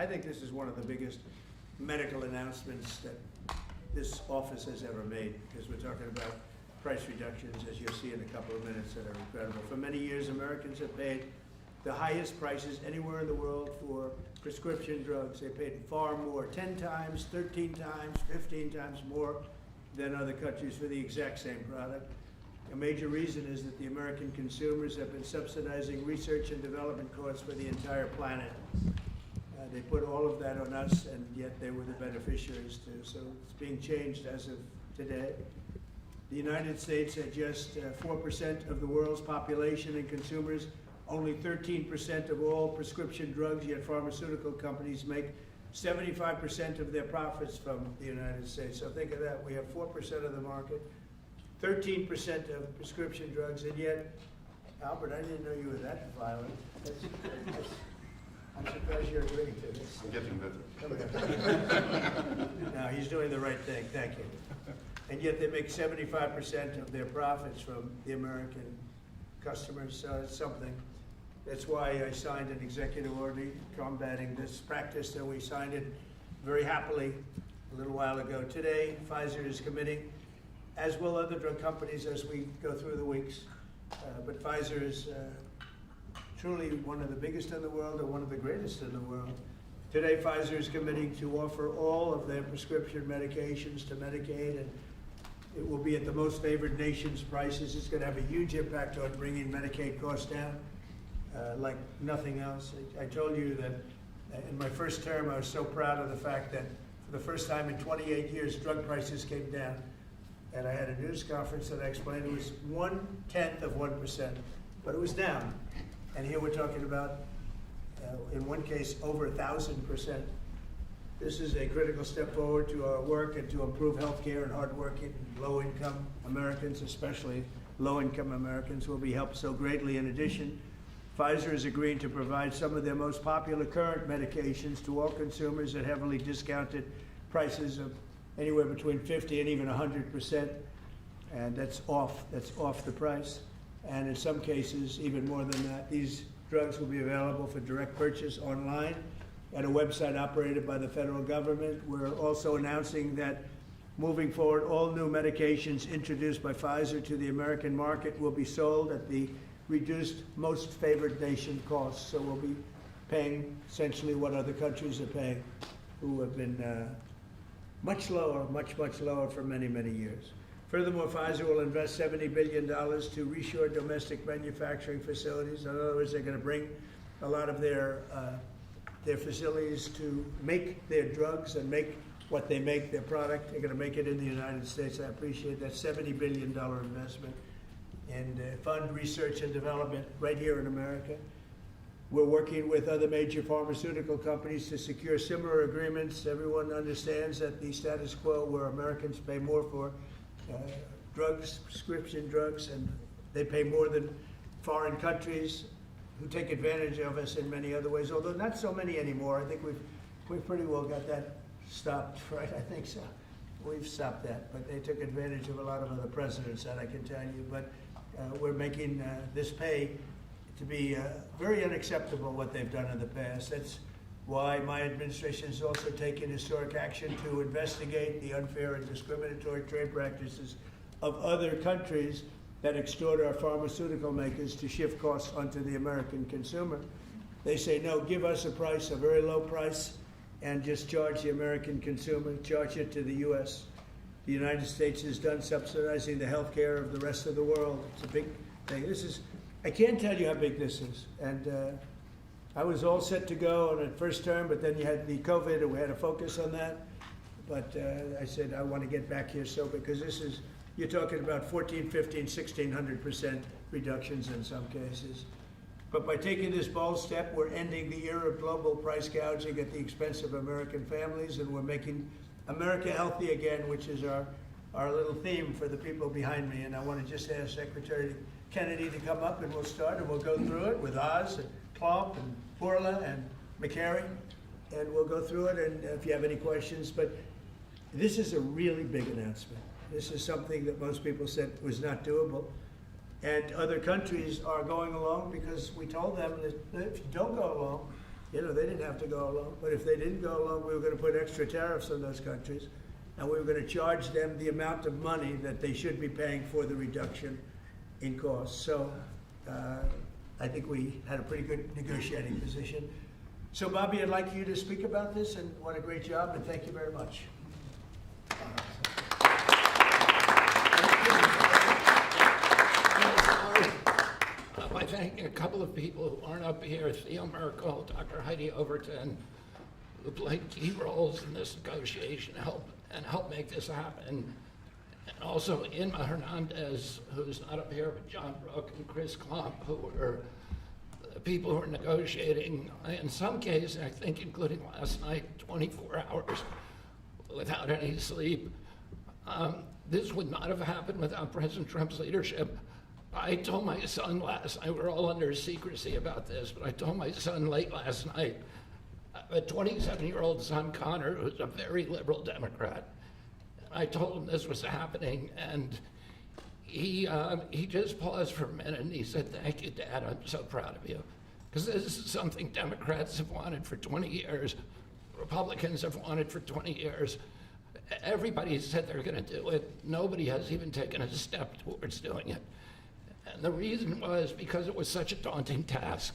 I think this is one of the biggest medical announcements that this office has ever made, because we're talking about price reductions, as you'll see in a couple of minutes, that are incredible. For many years, Americans have paid the highest prices anywhere in the world for prescription drugs. They paid far more, 10 times, 13 times, 15 times more than other countries for the exact same product. A major reason is that the American consumers have been subsidizing research and development costs for the entire planet. They put all of that on us, and yet they were the beneficiaries too. So it's being changed as of today. The United States at just 4% of the world's population and consumers, only 13% of all prescription drugs, yet pharmaceutical companies make 75% of their profits from the United States. So think of that. We have 4% of the market, 13% of prescription drugs, and yet, Albert, I didn't know you were that violent. I'm surprised you're agreeing to this. I'm getting better. No, he's doing the right thing. Thank you. And yet they make 75% of their profits from the American customers, so it's something. That's why I signed an executive order combating this practice, and we signed it very happily a little while ago. Today, Pfizer is committing, as will other drug companies as we go through the weeks, but Pfizer is truly one of the biggest in the world and one of the greatest in the world. Today, Pfizer is committing to offer all of their prescription medications to Medicaid, and it will be at the most favored nation's prices. It's going to have a huge impact on bringing Medicaid costs down like nothing else. I told you that in my first term, I was so proud of the fact that for the first time in 28 years, drug prices came down. And I had a news conference that I explained it was 1/10 of 1%, but it was down. And here we're talking about, in one case, over 1,000%. This is a critical step forward to our work and to improve healthcare, and hardworking, low-income Americans, especially low-income Americans, will be helped so greatly. In addition, Pfizer is agreeing to provide some of their most popular current medications to all consumers at heavily discounted prices of anywhere between 50 and even 100%, and that's off the price. And in some cases, even more than that. These drugs will be available for direct purchase online at a website operated by the federal government. We're also announcing that moving forward, all new medications introduced by Pfizer to the American market will be sold at the reduced most favored nation costs. So we'll be paying essentially what other countries are paying, who have been much lower for many, many years. Furthermore, Pfizer will invest $70 billion to reshore domestic manufacturing facilities. In other words, they're going to bring a lot of their facilities to make their drugs and make what they make, their product. They're going to make it in the United States. I appreciate that $70 billion investment, and fund research and development right here in America. We're working with other major pharmaceutical companies to secure similar agreements. Everyone understands that the status quo where Americans pay more for drugs, prescription drugs, and they pay more than foreign countries who take advantage of us in many other ways, although not so many anymore. I think we've pretty well got that stopped, right? I think so. We've stopped that, but they took advantage of a lot of other precedents, that I can tell you. But we're making this pay to be very unacceptable, what they've done in the past. That's why my administration has also taken historic action to investigate the unfair and discriminatory trade practices of other countries that extort our pharmaceutical makers to shift costs onto the American consumer. They say, no, give us a price, a very low price, and just charge the American consumer, charge it to the U.S. The United States is done subsidizing the health care of the rest of the world. It's a big thing. I can't tell you how big this is. And I was all set to go on a first term, but then you had the COVID, and we had to focus on that. But I said, I want to get back here, because you're talking about 14, 15, 1,600% reductions in some cases. But by taking this bold step, we're ending the era of global price gouging at the expense of American families, and we're making America healthy again, which is our little theme for the people behind me. And I want to just ask Secretary Kennedy to come up, and we'll start, and we'll go through it with Oz and Klomp and Bourla and McCary, and we'll go through it, and if you have any questions. But this is a really big announcement. This is something that most people said was not doable. And other countries are going along because we told them that if you don't go along, They didn't have to go along, but if they didn't go along, we were going to put extra tariffs on those countries, and we were going to charge them the amount of money that they should be paying for the reduction in costs. So I think we had a pretty good negotiating position. So Bobby, I'd like you to speak about this, and what a great job, and thank you very much. By thanking a couple of people who aren't up here, Theo Merkel, Dr. Heidi Overton, who played key roles in this negotiation help make this happen. And also Inma Hernandez, who's not up here, but John Brook and Chris Klump, who were the people who were negotiating, in some cases, I think including last night, 24 hours without any sleep. This would not have happened without President Trump's leadership. I told my son last night, we're all under secrecy about this, but I told my son late last night, a 27-year-old son, Connor, who's a very liberal Democrat, I told him this was happening, and he just paused for a minute and he said, "Thank you, Dad, I'm so proud of you." Because this is something Democrats have wanted for 20 years, Republicans have wanted for 20 years. Everybody said they're going to do it. Nobody has even taken a step towards doing it. And the reason was because it was such a daunting task.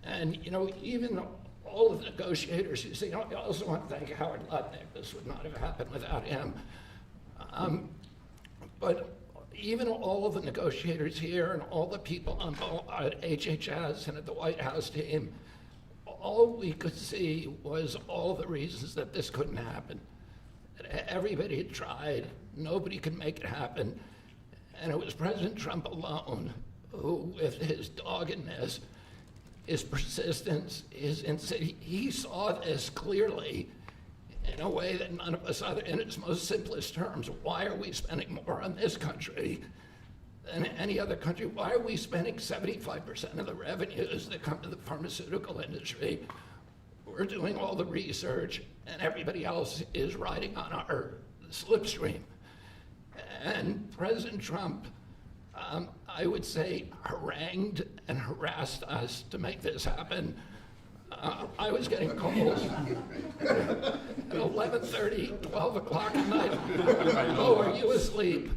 And, even all of the negotiators who say, I also want to thank Howard Lutnick. This would not have happened without him. But even all of the negotiators here and all the people on at HHS and at the White House team, all we could see was all the reasons that this couldn't happen. Everybody had tried. Nobody could make it happen. And it was President Trump alone who, with his doggedness, his persistence, he saw this clearly in a way that none of us other, in its most simplest terms. Why are we spending more on this country than any other country? Why are we spending 75% of the revenues that come to the pharmaceutical industry? We're doing all the research, and everybody else is riding on our slipstream. And President Trump, I would say, harangued and harassed us to make this happen. I was getting calls at 11:30, 12 o'clock at night. "Oh, are you asleep?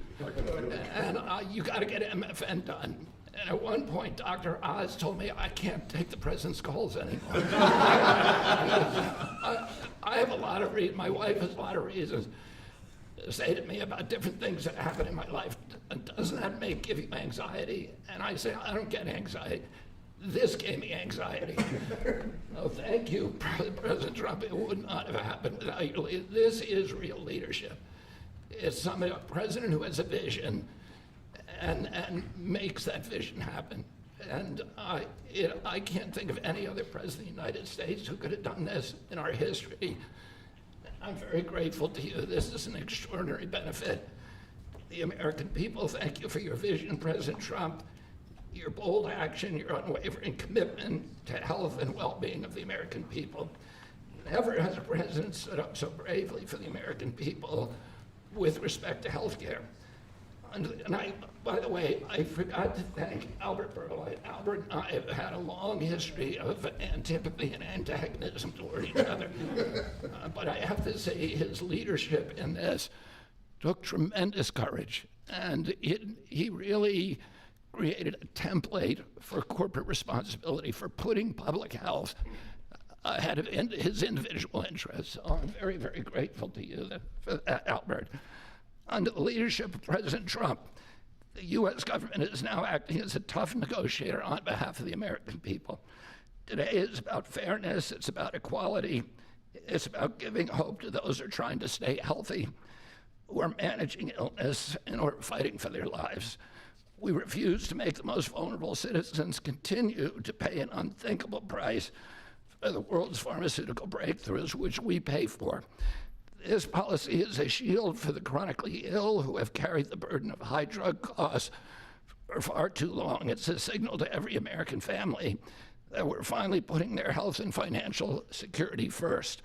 And you got to get MFN done." And at one point, Dr. Oz told me, "I can't take the president's calls anymore." I have a lot of reasons, my wife has a lot of reasons to say to me about different things that happen in my life. Doesn't that give you anxiety? And I say, I don't get anxiety. This gave me anxiety. Oh, thank you, President Trump. It would not have happened without your leadership. This is real leadership. It's a president who has a vision and makes that vision happen. And I can't think of any other president of the United States who could have done this in our history. I'm very grateful to you. This is an extraordinary benefit. The American people, thank you for your vision, President Trump, your bold action, your unwavering commitment to health and well-being of the American people. Never has a president stood up so bravely for the American people with respect to health care. And I, by the way, I forgot to thank Albert Berlin. Albert and I have had a long history of antipathy and antagonism toward each other. But I have to say his leadership in this took tremendous courage. And he really created a template for corporate responsibility for putting public health ahead of his individual interests. So I'm very, very grateful to you for that, Albert. Under the leadership of President Trump, the U.S. government is now acting as a tough negotiator on behalf of the American people. Today is about fairness, it's about equality, it's about giving hope to those who are trying to stay healthy, who are managing illness and who are fighting for their lives. We refuse to make the most vulnerable citizens continue to pay an unthinkable price for the world's pharmaceutical breakthroughs, which we pay for. This policy is a shield for the chronically ill who have carried the burden of high drug costs for far too long. It's a signal to every American family that we're finally putting their health and financial security first.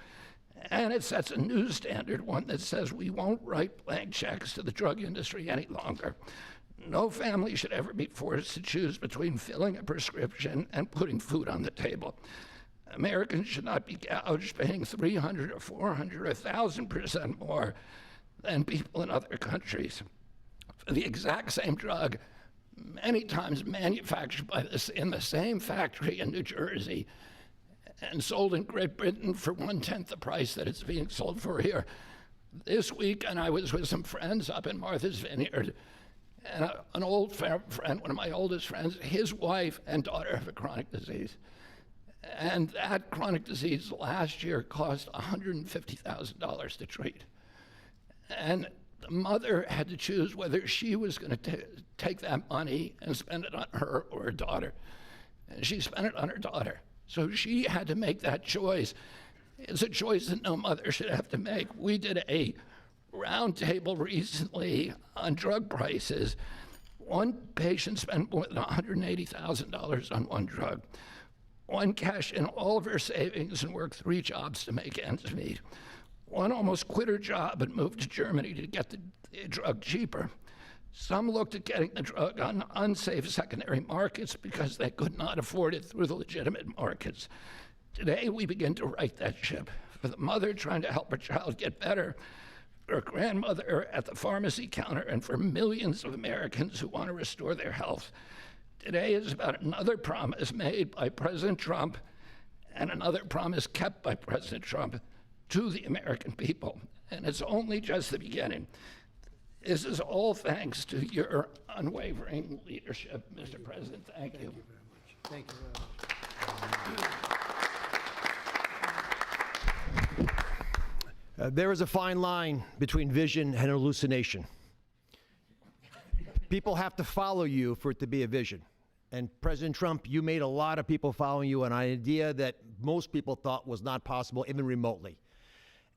And it sets a new standard, one that says we won't write blank checks to the drug industry any longer. No family should ever be forced to choose between filling a prescription and putting food on the table. Americans should not be gouged paying 300 or 400 or 1,000% more than people in other countries for the exact same drug, many times manufactured in the same factory in New Jersey and sold in Great Britain for 1/10 the price that it's being sold for here. This week, and I was with some friends up in Martha's Vineyard, and an old friend, one of my oldest friends, his wife and daughter have a chronic disease. And that chronic disease last year cost $150,000 to treat. And the mother had to choose whether she was going to take that money and spend it on her or her daughter. And she spent it on her daughter. So she had to make that choice. It's a choice that no mother should have to make. We did a roundtable recently on drug prices. One patient spent more than $180,000 on one drug. One cashed in all of her savings and worked 3 jobs to make ends meet. One almost quit her job and moved to Germany to get the drug cheaper. Some looked at getting the drug on unsafe secondary markets because they could not afford it through the legitimate markets. Today, we begin to right that ship. For the mother trying to help her child get better, for a grandmother at the pharmacy counter, and for millions of Americans who want to restore their health. Today is about another promise made by President Trump and another promise kept by President Trump to the American people. And it's only just the beginning. This is all thanks to your unwavering leadership, Mr. President. Thank you. Thank you very much. There is a fine line between vision and hallucination. People have to follow you for it to be a vision. And President Trump, you made a lot of people following you on an idea that most people thought was not possible, even remotely.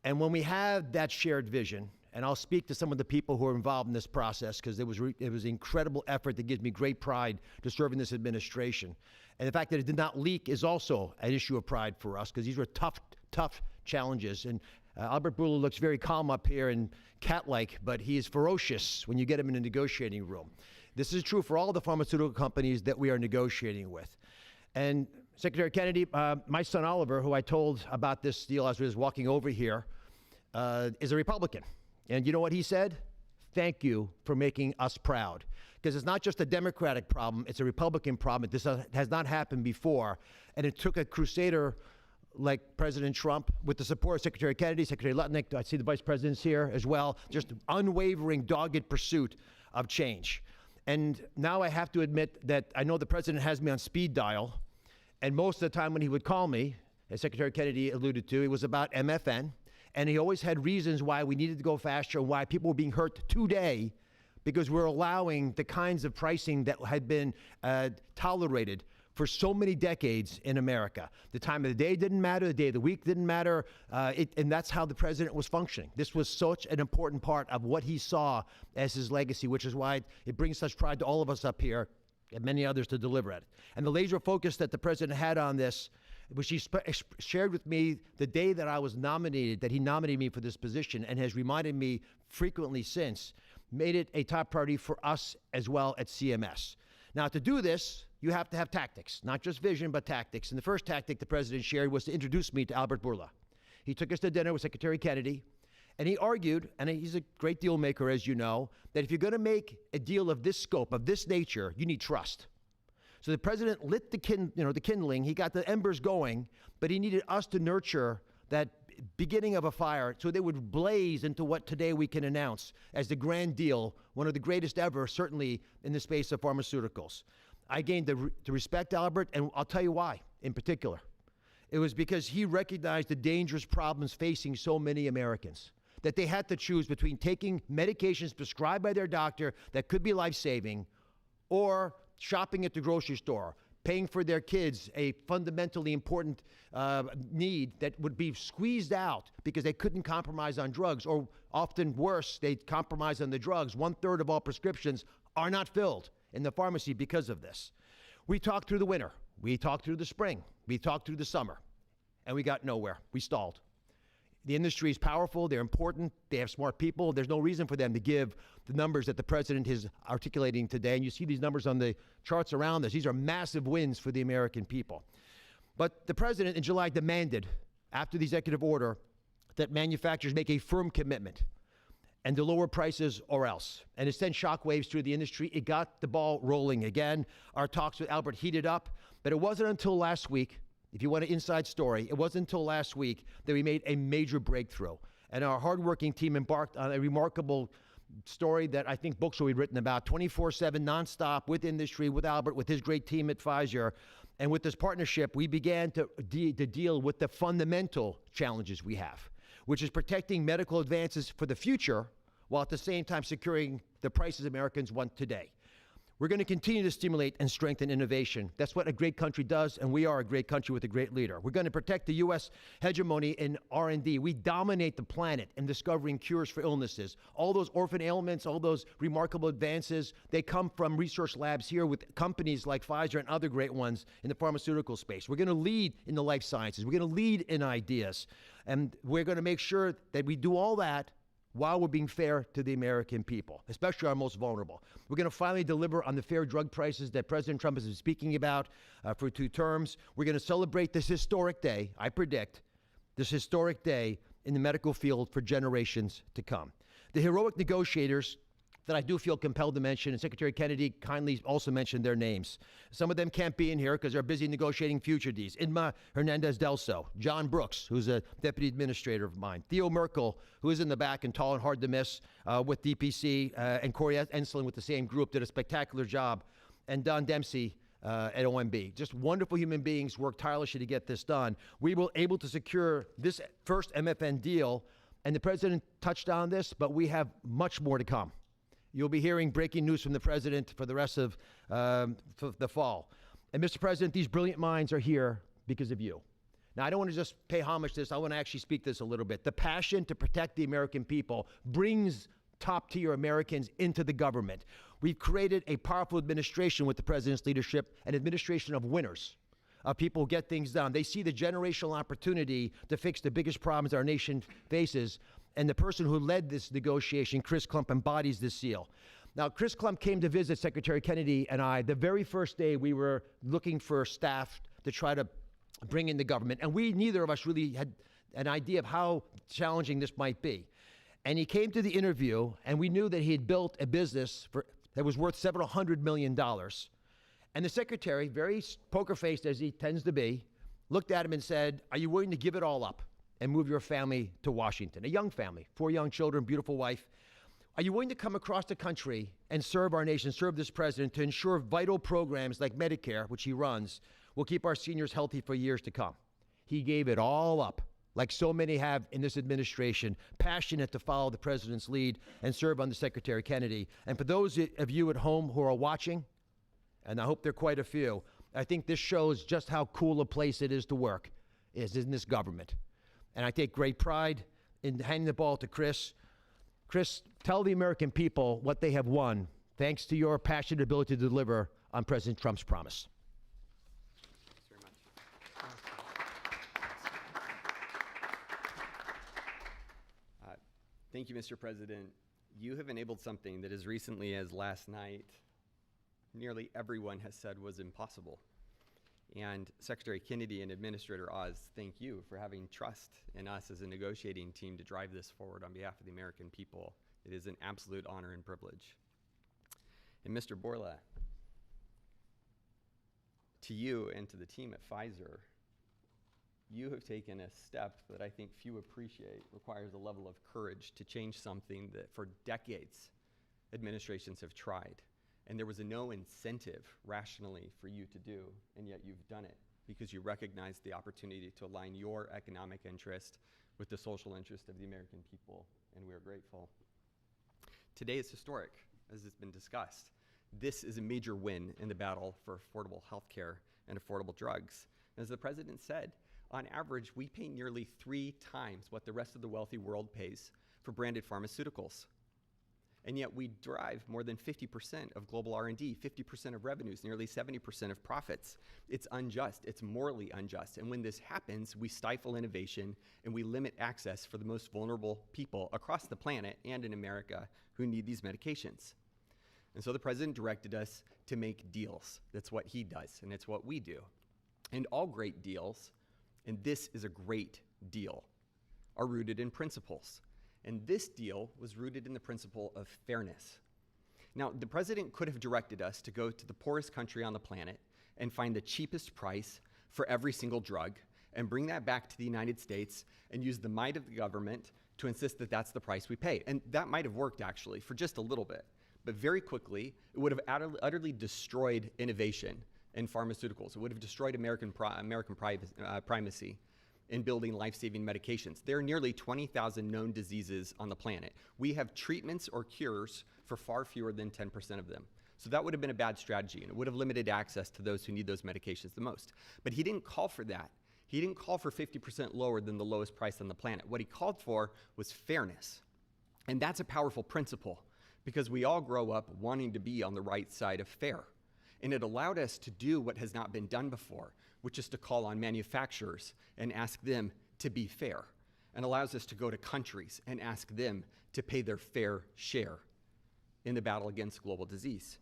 And when we have that shared vision, and I'll speak to some of the people who are involved in this process because it was incredible effort that gives me great pride to serve in this administration. And the fact that it did not leak is also an issue of pride for us because these were tough challenges. And Albert Bourla looks very calm up here and cat-like, but he is ferocious when you get him in a negotiating room. This is true for all the pharmaceutical companies that we are negotiating with. And Secretary Kennedy, my son Oliver, who I told about this deal as I was walking over here, is a Republican. And you know what he said? Thank you for making us proud. Because it's not just a Democratic problem, it's a Republican problem. This has not happened before. And it took a crusader like President Trump, with the support of Secretary Kennedy, Secretary Lutnick, I see the vice presidents here as well, just unwavering, dogged pursuit of change. And now I have to admit that I know the president has me on speed dial, and most of the time when he would call me, as Secretary Kennedy alluded to, it was about MFN, and he always had reasons why we needed to go faster and why people were being hurt today because we're allowing the kinds of pricing that had been tolerated for so many decades in America. The time of the day didn't matter, the day of the week didn't matter, and that's how the president was functioning. This was such an important part of what he saw as his legacy, which is why it brings such pride to all of us up here and many others to deliver it. And the laser focus that the president had on this, which he shared with me the day that I was nominated, that he nominated me for this position and has reminded me frequently since, made it a top priority for us as well at CMS. Now, to do this, you have to have tactics, not just vision, but tactics. And the first tactic the president shared was to introduce me to Albert Bourla. He took us to dinner with Secretary Kennedy, and he argued, and he's a great deal maker, as you know, that if you're going to make a deal of this scope, of this nature, you need trust. So the president lit the kindling, he got the embers going, but he needed us to nurture that beginning of a fire so they would blaze into what today we can announce as the grand deal, one of the greatest ever, certainly in the space of pharmaceuticals. I gained to respect Albert, and I'll tell you why in particular. It was because he recognized the dangerous problems facing so many Americans, that they had to choose between taking medications prescribed by their doctor that could be life-saving or shopping at the grocery store, paying for their kids a fundamentally important need that would be squeezed out because they couldn't compromise on drugs, or often worse, they compromise on the drugs. 1/3 of all prescriptions are not filled in the pharmacy because of this. We talked through the winter. We talked through the spring. We talked through the summer. And we got nowhere. We stalled. The industry is powerful. They're important. They have smart people. There's no reason for them to give the numbers that the president is articulating today. And you see these numbers on the charts around us. These are massive wins for the American people. But the president in July demanded, after the executive order, that manufacturers make a firm commitment and to lower prices or else. And it sent shockwaves through the industry. It got the ball rolling again. Our talks with Albert heated up, but it wasn't until last week, if you want an inside story, it wasn't until last week that we made a major breakthrough. And our hardworking team embarked on a remarkable story that I think books will be written about, 24/7, nonstop, with industry, with Albert, with his great team at Pfizer. And with this partnership, we began to deal with the fundamental challenges we have, which is protecting medical advances for the future while at the same time securing the prices Americans want today. We're going to continue to stimulate and strengthen innovation. That's what a great country does, and we are a great country with a great leader. We're going to protect the U.S. hegemony in R&D. We dominate the planet in discovering cures for illnesses. All those orphan ailments, all those remarkable advances, they come from research labs here with companies like Pfizer and other great ones in the pharmaceutical space. We're going to lead in the life sciences. We're going to lead in ideas. And we're going to make sure that we do all that while we're being fair to the American people, especially our most vulnerable. We're going to finally deliver on the fair drug prices that President Trump has been speaking about for 2 terms. We're going to celebrate this historic day, I predict, this historic day in the medical field for generations to come. The heroic negotiators that I do feel compelled to mention, and Secretary Kennedy kindly also mentioned their names. Some of them can't be in here because they're busy negotiating future Ds. Inma Hernandez-Delso, John Brooks, who's a deputy administrator of mine, Theo Merkel, who is in the back and tall and hard to miss with DPC, and Corey Enslin with the same group, did a spectacular job, and Don Dempsey at OMB. Just wonderful human beings, worked tirelessly to get this done. We were able to secure this first MFN deal, and the president touched on this, but we have much more to come. You'll be hearing breaking news from the president for the rest of the fall. And Mr. President, these brilliant minds are here because of you. Now, I don't want to just pay homage to this. I want to actually speak this a little bit. The passion to protect the American people brings top-tier Americans into the government. We've created a powerful administration with the president's leadership, an administration of winners, of people who get things done. They see the generational opportunity to fix the biggest problems our nation faces. And the person who led this negotiation, Chris Klump, embodies this seal. Now, Chris Klump came to visit Secretary Kennedy and I the very first day we were looking for staff to try to bring in the government. And neither of us really had an idea of how challenging this might be. And he came to the interview, and we knew that he had built a business that was worth several $100 million. And the secretary, very poker-faced as he tends to be, looked at him and said, "Are you willing to give it all up and move your family to Washington?" A young family, 4 young children, beautiful wife. "Are you willing to come across the country and serve our nation, serve this president to ensure vital programs like Medicare, which he runs, will keep our seniors healthy for years to come?" He gave it all up, like so many have in this administration, passionate to follow the president's lead and serve under Secretary Kennedy. And for those of you at home who are watching, and I hope there are quite a few, I think this shows just how cool a place it is to work, is in this government. And I take great pride in handing the ball to Chris. Chris, tell the American people what they have won thanks to your passionate ability to deliver on President Trump's promise. Thanks very much. Thank you, Mr. President. You have enabled something that as recently as last night, nearly everyone has said was impossible. And Secretary Kennedy and Administrator Oz, thank you for having trust in us as a negotiating team to drive this forward on behalf of the American people. It is an absolute honor and privilege. And Mr. Borla, to you and to the team at Pfizer, you have taken a step that I think few appreciate, requires a level of courage to change something that for decades administrations have tried. And there was no incentive rationally for you to do, and yet you've done it because you recognize the opportunity to align your economic interest with the social interest of the American people, and we are grateful. Today is historic, as has been discussed. This is a major win in the battle for affordable health care and affordable drugs. As the president said, on average, we pay nearly 3 times what the rest of the wealthy world pays for branded pharmaceuticals. And yet we drive more than 50% of global R&D, 50% of revenues, nearly 70% of profits. It's unjust, it's morally unjust. And when this happens, we stifle innovation and we limit access for the most vulnerable people across the planet and in America who need these medications. And so the president directed us to make deals. That's what he does, and it's what we do. And all great deals, and this is a great deal, are rooted in principles. And this deal was rooted in the principle of fairness. Now, the president could have directed us to go to the poorest country on the planet and find the cheapest price for every single drug and bring that back to the United States and use the might of the government to insist that that's the price we pay. And that might have worked, actually, for just a little bit. But very quickly, it would have utterly destroyed innovation in pharmaceuticals. It would have destroyed American primacy in building life-saving medications. There are nearly 20,000 known diseases on the planet. We have treatments or cures for far fewer than 10% of them. So that would have been a bad strategy, and it would have limited access to those who need those medications the most. But he didn't call for that. He didn't call for 50% lower than the lowest price on the planet. What he called for was fairness. And that's a powerful principle, because we all grow up wanting to be on the right side of fair. And it allowed us to do what has not been done before, which is to call on manufacturers and ask them to be fair, and allows us to go to countries and ask them to pay their fair share in the battle against global disease.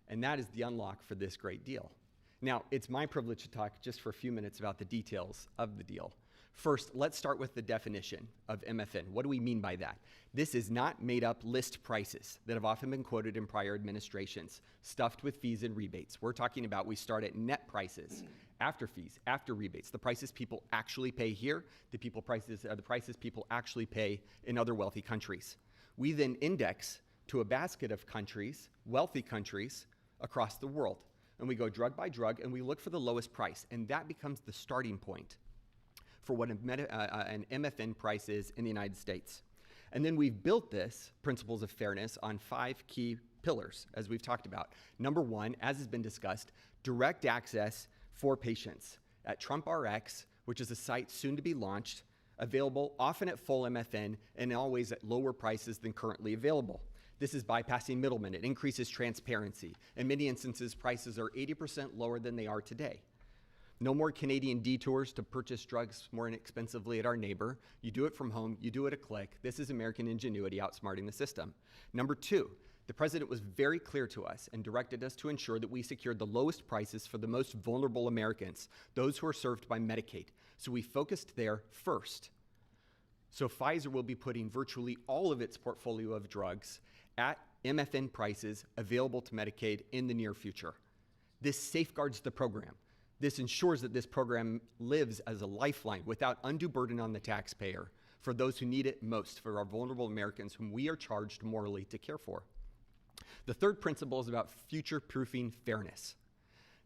And that is the unlock for this great deal. Now, it's my privilege to talk just for a few minutes about the details of the deal. First, let's start with the definition of MFN. What do we mean by that? This is not made-up list prices that have often been quoted in prior administrations, stuffed with fees and rebates. We're talking about we start at net prices, after fees, after rebates, the prices people actually pay here, the prices people actually pay in other wealthy countries. We then index to a basket of countries, wealthy countries, across the world. And we go drug by drug, and we look for the lowest price, and that becomes the starting point for what an MFN price is in the United States. And then we've built this principles of fairness on 5 key pillars, as we've talked about. Number 1, as has been discussed, direct access for patients at Trump RX, which is a site soon to be launched, available often at full MFN and always at lower prices than currently available. This is bypassing middlemen. It increases transparency. In many instances, prices are 80% lower than they are today. No more Canadian detours to purchase drugs more inexpensively at our neighbor. You do it from home, you do it a click. This is American ingenuity outsmarting the system. Number 2, the president was very clear to us and directed us to ensure that we secured the lowest prices for the most vulnerable Americans, those who are served by Medicaid. So we focused there first. So Pfizer will be putting virtually all of its portfolio of drugs at MFN prices available to Medicaid in the near future. This safeguards the program. This ensures that this program lives as a lifeline without undue burden on the taxpayer for those who need it most, for our vulnerable Americans whom we are charged morally to care for. The third principle is about future-proofing fairness.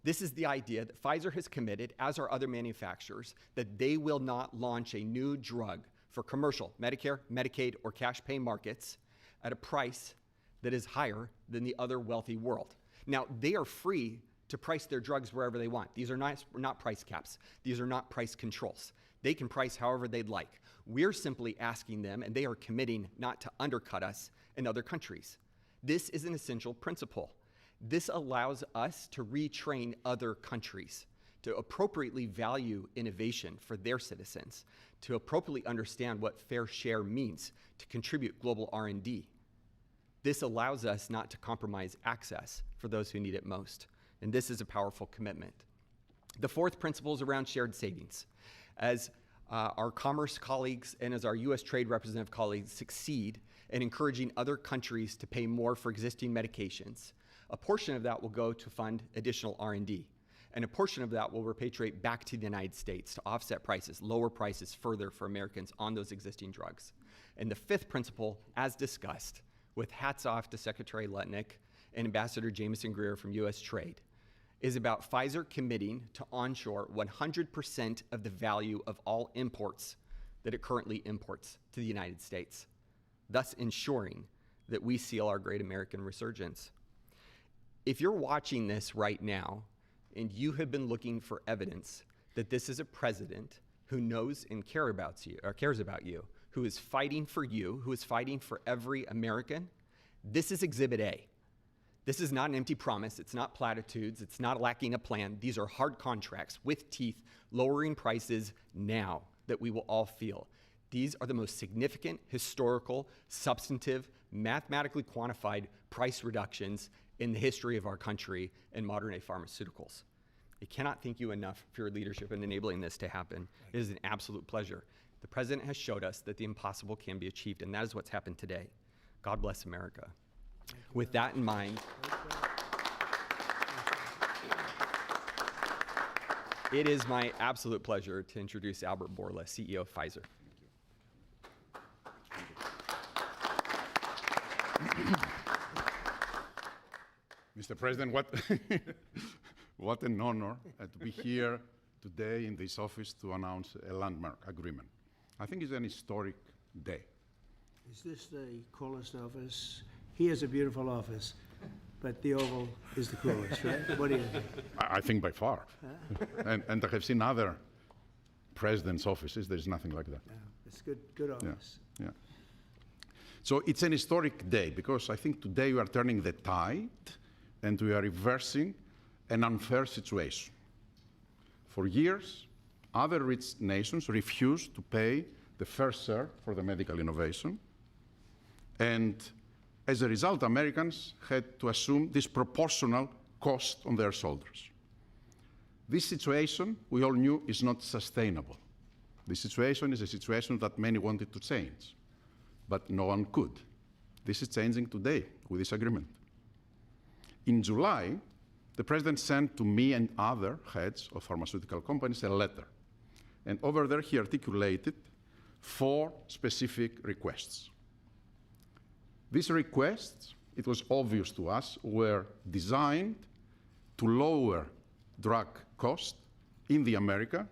This is the idea that Pfizer has committed, as are other manufacturers, that they will not launch a new drug for commercial, Medicare, Medicaid, or cash pay markets at a price that is higher than the other wealthy world. Now, they are free to price their drugs wherever they want. These are not price caps. These are not price controls. They can price however they'd like. We're simply asking them, and they are committing not to undercut us in other countries. This is an essential principle. This allows us to retrain other countries to appropriately value innovation for their citizens, to appropriately understand what fair share means, to contribute global R&D. This allows us not to compromise access for those who need it most. And this is a powerful commitment. The fourth principle is around shared savings. As our commerce colleagues and as our U.S. trade representative colleagues succeed in encouraging other countries to pay more for existing medications, a portion of that will go to fund additional R&D. And a portion of that will repatriate back to the United States to offset prices, lower prices further for Americans on those existing drugs. And the fifth principle, as discussed, with hats off to Secretary Lutnick and Ambassador Jameson Greer from U.S. Trade, is about Pfizer committing to onshore 100% of the value of all imports that it currently imports to the United States, thus ensuring that we seal our great American resurgence. If you're watching this right now and you have been looking for evidence that this is a president who knows and cares about you, who is fighting for you, who is fighting for every American, this is Exhibit A. This is not an empty promise. It's not platitudes. It's not lacking a plan. These are hard contracts with teeth, lowering prices now that we will all feel. These are the most significant, historical, substantive, mathematically quantified price reductions in the history of our country in modern-day pharmaceuticals. I cannot thank you enough for your leadership in enabling this to happen. It is an absolute pleasure. The President has showed us that the impossible can be achieved, and that is what's happened today. God bless America. With that in mind, it is my absolute pleasure to introduce Albert Bourla, CEO of Pfizer. Mr. President, what an honor to be here today in this office to announce a landmark agreement. I think it's an historic day. Is this the coolest office? He has a beautiful office, but the Oval is the coolest, right? What do you think? I think by far. And I have seen other presidents' offices. There's nothing like that. Yeah, it's good office. Yeah. So it's an historic day because I think today we are turning the tide and we are reversing an unfair situation. For years, other rich nations refused to pay the fair share for the medical innovation. And as a result, Americans had to assume disproportional cost on their shoulders. This situation, we all knew, is not sustainable. This situation is a situation that many wanted to change, but no one could. This is changing today with this agreement. In July, the President sent to me and other heads of pharmaceutical companies a letter. And over there, he articulated 4 specific requests. These requests, it was obvious to us, were designed to lower drug cost in the America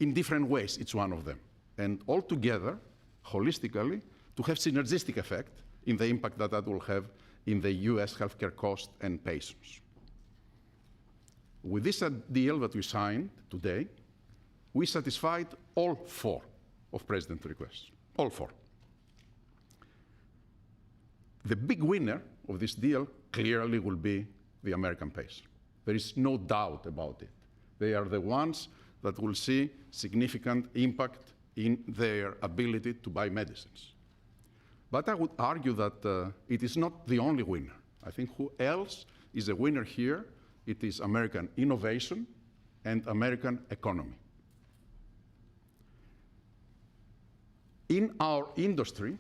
in different ways, each one of them. And altogether, holistically, to have synergistic effect in the impact that that will have in the US healthcare cost and patients. With this deal that we signed today, we satisfied all 4 of President's requests, all 4. The big winner of this deal clearly will be the American patient. There is no doubt about it. They are the ones that will see significant impact in their ability to buy medicines. But I would argue that it is not the only winner. I think who else is a winner here? It is American innovation and American economy. In our industry,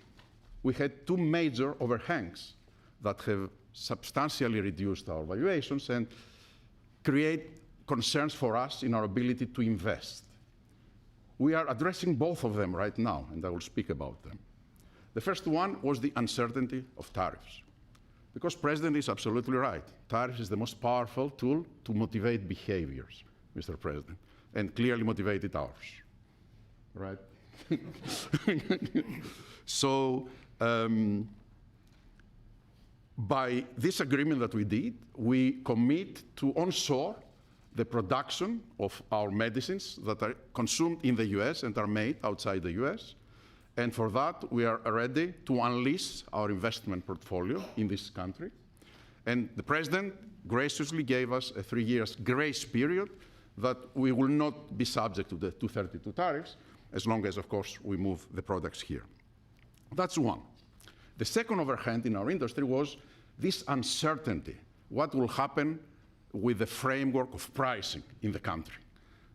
we had 2 major overhangs that have substantially reduced our valuations and create concerns for us in our ability to invest. We are addressing both of them right now, and I will speak about them. The first one was the uncertainty of tariffs. Because President is absolutely right. Tariffs is the most powerful tool to motivate behaviors, Mr. President, and clearly motivated ours, right? So by this agreement that we did, we commit to onshore the production of our medicines that are consumed in the US and are made outside the US. And for that, we are ready to unleash our investment portfolio in this country. And the President graciously gave us a 3-year grace period that we will not be subject to the 232 tariffs, as long as, of course, we move the products here. That's one. The second overhang in our industry was this uncertainty. What will happen with the framework of pricing in the country?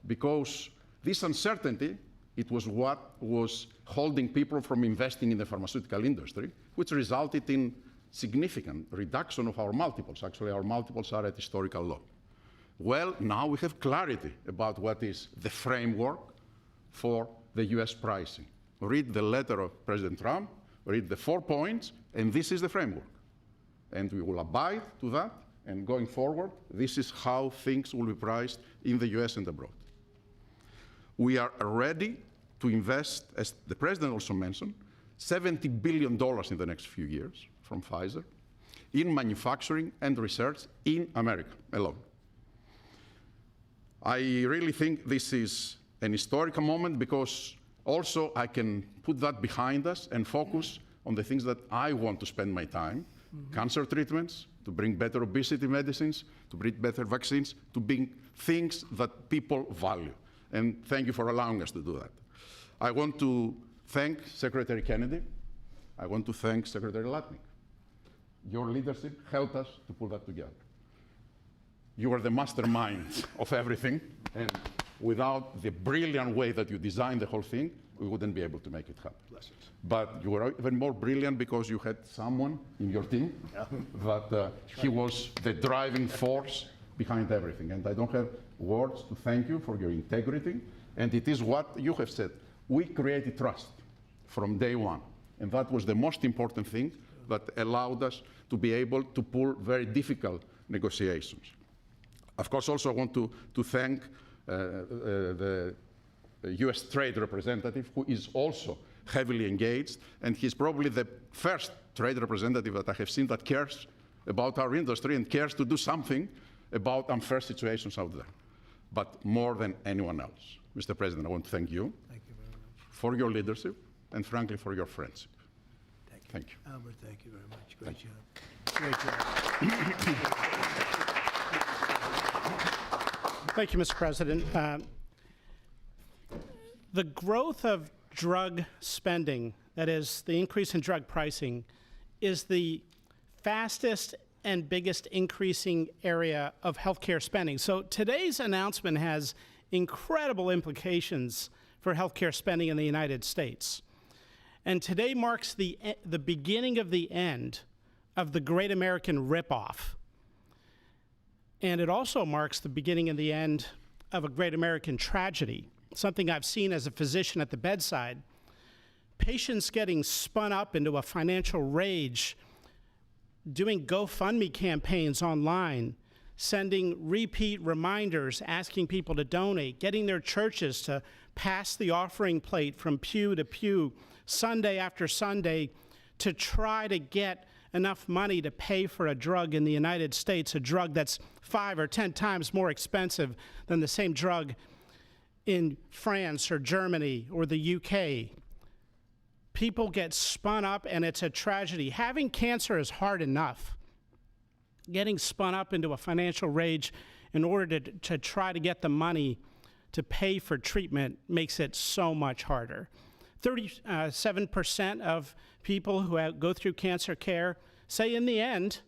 Because this uncertainty, it was what was holding people from investing in the pharmaceutical industry, which resulted in significant reduction of our multiples. Actually, our multiples are at historical low. Well, now we have clarity about what is the framework for the US pricing. Read the letter of President Trump, read the 4 points, and this is the framework. And we will abide to that, and going forward, this is how things will be priced in the US and abroad. We are ready to invest, as the President also mentioned, $70 billion in the next few years from Pfizer in manufacturing and research in America alone. I really think this is an historical moment because also I can put that behind us and focus on the things that I want to spend my time, cancer treatments, to bring better obesity medicines, to bring better vaccines, to bring things that people value. And thank you for allowing us to do that. I want to thank Secretary Kennedy. I want to thank Secretary Latnik. Your leadership helped us to pull that together. you were the mastermind of everything, and without the brilliant way that you designed the whole thing, we wouldn't be able to make it happen. But you were even more brilliant because you had someone in your team that he was the driving force behind everything. And I don't have words to thank you for your integrity. And it is what you have said. We created trust from day one. And that was the most important thing that allowed us to be able to pull very difficult negotiations. Of course, also I want to thank the US trade representative, who is also heavily engaged, and he's probably the first trade representative that I have seen that cares about our industry and cares to do something about unfair situations out there, but more than anyone else. Mr. President, I want to thank you, for your leadership and, frankly, for your friendship. Thank you. Albert, thank you very much. Great job. Great job. Thank you, Mr. President. The growth of drug spending, that is, the increase in drug pricing, is the fastest and biggest increasing area of healthcare spending. So today's announcement has incredible implications for healthcare spending in the United States. And today marks the beginning of the end of the Great American ripoff. And it also marks the beginning and the end of a great American tragedy, something I've seen as a physician at the bedside. Patients getting spun up into a financial rage, doing GoFundMe campaigns online, sending repeat reminders, asking people to donate, getting their churches to pass the offering plate from pew to pew, Sunday after Sunday, to try to get enough money to pay for a drug in the United States, a drug that's 5 or 10 times more expensive than the same drug in France or Germany or the UK. People get spun up, and it's a tragedy. Having cancer is hard enough. Getting spun up into a financial rage in order to try to get the money to pay for treatment makes it so much harder. 37% of people who go through cancer care say in the end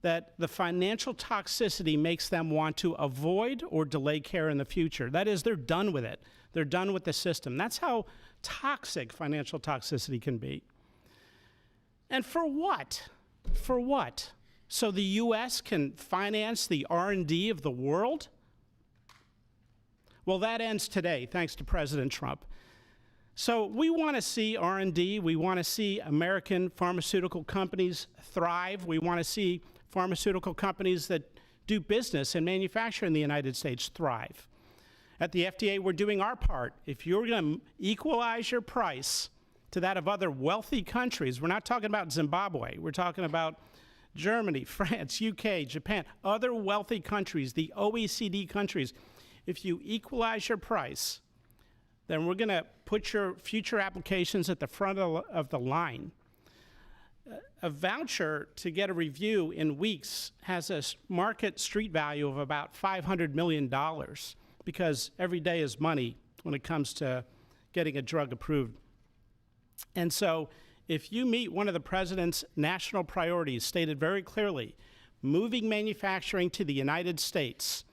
that the financial toxicity makes them want to avoid or delay care in the future. That is, they're done with it. They're done with the system. That's how toxic financial toxicity can be. And for what? For what? So the U.S. can finance the R&D of the world? Well, that ends today, thanks to President Trump. So we want to see R&D. We want to see American pharmaceutical companies thrive. We want to see pharmaceutical companies that do business and manufacture in the United States thrive. At the FDA, we're doing our part. If you're going to equalize your price to that of other wealthy countries, we're not talking about Zimbabwe. We're talking about Germany, France, UK, Japan, other wealthy countries, the OECD countries. If you equalize your price, then we're going to put your future applications at the front of the line. A voucher to get a review in weeks has a market street value of about $500 million, because every day is money when it comes to getting a drug approved. And so if you meet one of the president's national priorities stated very clearly, moving manufacturing to the United States,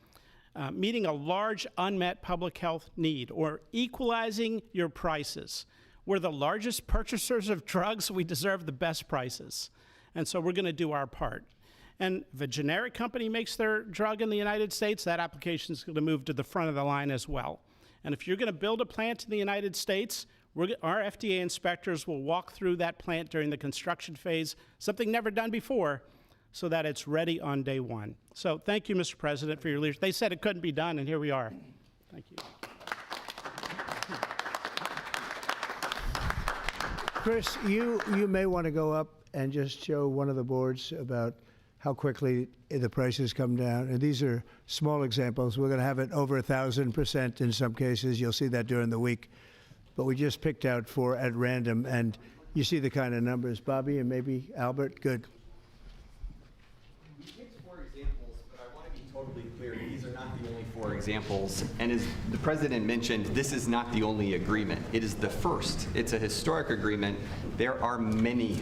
meeting a large unmet public health need, or equalizing your prices. We're the largest purchasers of drugs. We deserve the best prices. And so we're going to do our part. And if a generic company makes their drug in the United States, that application is going to move to the front of the line as well. And if you're going to build a plant in the United States, our FDA inspectors will walk through that plant during the construction phase, something never done before, so that it's ready on day one. So thank you, Mr. President, for your leadership. They said it couldn't be done, and here we are. Thank you. Chris, you may want to go up and just show one of the boards about how quickly the prices come down. And these are small examples. We're going to have it over 1,000% in some cases. You'll see that during the week. But we just picked out 4 at random, and you see the kind of numbers. Bobby and maybe Albert, good. We picked 4 examples, but I want to be totally clear. These are not the only 4 examples. And as the president mentioned, this is not the only agreement. It is the first. It's a historic agreement. There are many